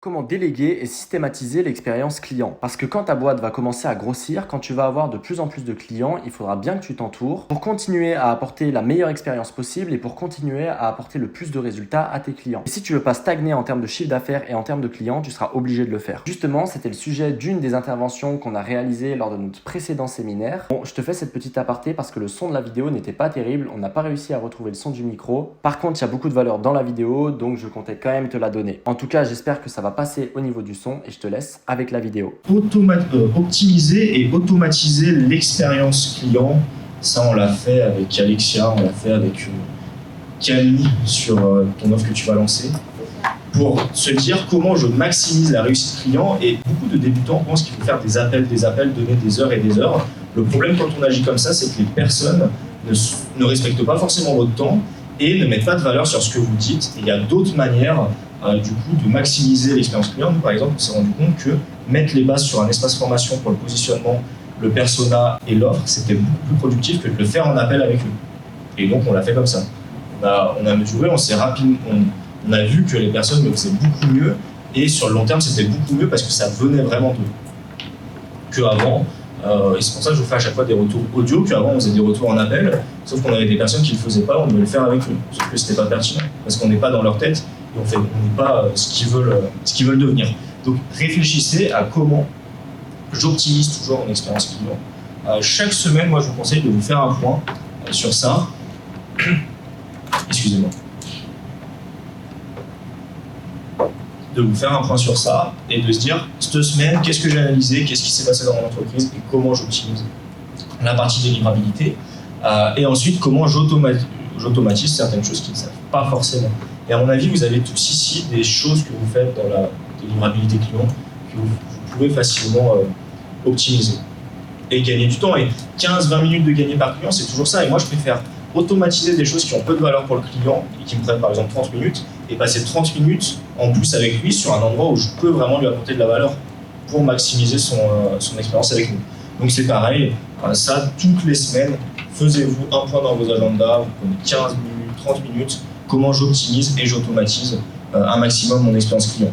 Comment déléguer et systématiser l'expérience client? Parce que quand ta boîte va commencer à grossir, quand tu vas avoir de plus en plus de clients, il faudra bien que tu t'entoures pour continuer à apporter la meilleure expérience possible et pour continuer à apporter le plus de résultats à tes clients. Et si tu veux pas stagner en termes de chiffre d'affaires et en termes de clients, tu seras obligé de le faire. Justement, c'était le sujet d'une des interventions qu'on a réalisées lors de notre précédent séminaire. Bon, je te fais cette petite aparté parce que le son de la vidéo n'était pas terrible, on n'a pas réussi à retrouver le son du micro. Par contre, il y a beaucoup de valeur dans la vidéo, donc je comptais quand même te la donner. En tout cas, j'espère que ça va passer au niveau du son et je te laisse avec la vidéo. Optimiser et automatiser l'expérience client, ça on l'a fait avec Alexia, on l'a fait avec Camille sur ton offre que tu vas lancer, pour se dire comment je maximise la réussite client. Et beaucoup de débutants pensent qu'il faut faire des appels, donner des heures et des heures. Le problème quand on agit comme ça, c'est que les personnes ne respectent pas forcément votre temps et ne mettent pas de valeur sur ce que vous dites. Et il y a d'autres manières du coup de maximiser l'expérience client. Nous par exemple, on s'est rendu compte que mettre les bases sur un espace formation pour le positionnement, le persona et l'offre, c'était beaucoup plus productif que de le faire en appel avec eux. Et donc on l'a fait comme ça. On a mesuré, on a vu que les personnes le faisaient beaucoup mieux, et sur le long terme c'était beaucoup mieux parce que ça venait vraiment d'eux qu'avant. Et c'est pour ça que je vous fais à chaque fois des retours audio, qu'avant on faisait des retours en appel, sauf qu'on avait des personnes qui ne le faisaient pas, on devait le faire avec eux, sauf que c'était pas pertinent, parce qu'on n'est pas dans leur tête, et on n'est pas ce qu'ils veulent devenir. Donc réfléchissez à comment j'optimise toujours mon expérience client. Chaque semaine, moi je vous conseille de vous faire un point sur ça. Excusez-moi. De vous faire un point sur ça et de se dire, cette semaine, qu'est-ce que j'ai analysé, qu'est-ce qui s'est passé dans mon entreprise et comment j'optimise la partie délivrabilité. Et ensuite, comment j'automatise certaines choses qu'ils ne savent pas forcément. Et à mon avis, vous avez tous ici des choses que vous faites dans la délivrabilité client que vous pouvez facilement optimiser et gagner du temps. Et 15-20 minutes de gagner par client, c'est toujours ça. Et moi, je préfère automatiser des choses qui ont peu de valeur pour le client et qui me prennent par exemple 30 minutes et passer 30 minutes en plus avec lui sur un endroit où je peux vraiment lui apporter de la valeur pour maximiser son expérience avec nous. Donc c'est pareil, ça toutes les semaines, faisez-vous un point dans vos agendas, vous prenez 15 minutes, 30 minutes, comment j'optimise et j'automatise un maximum mon expérience client.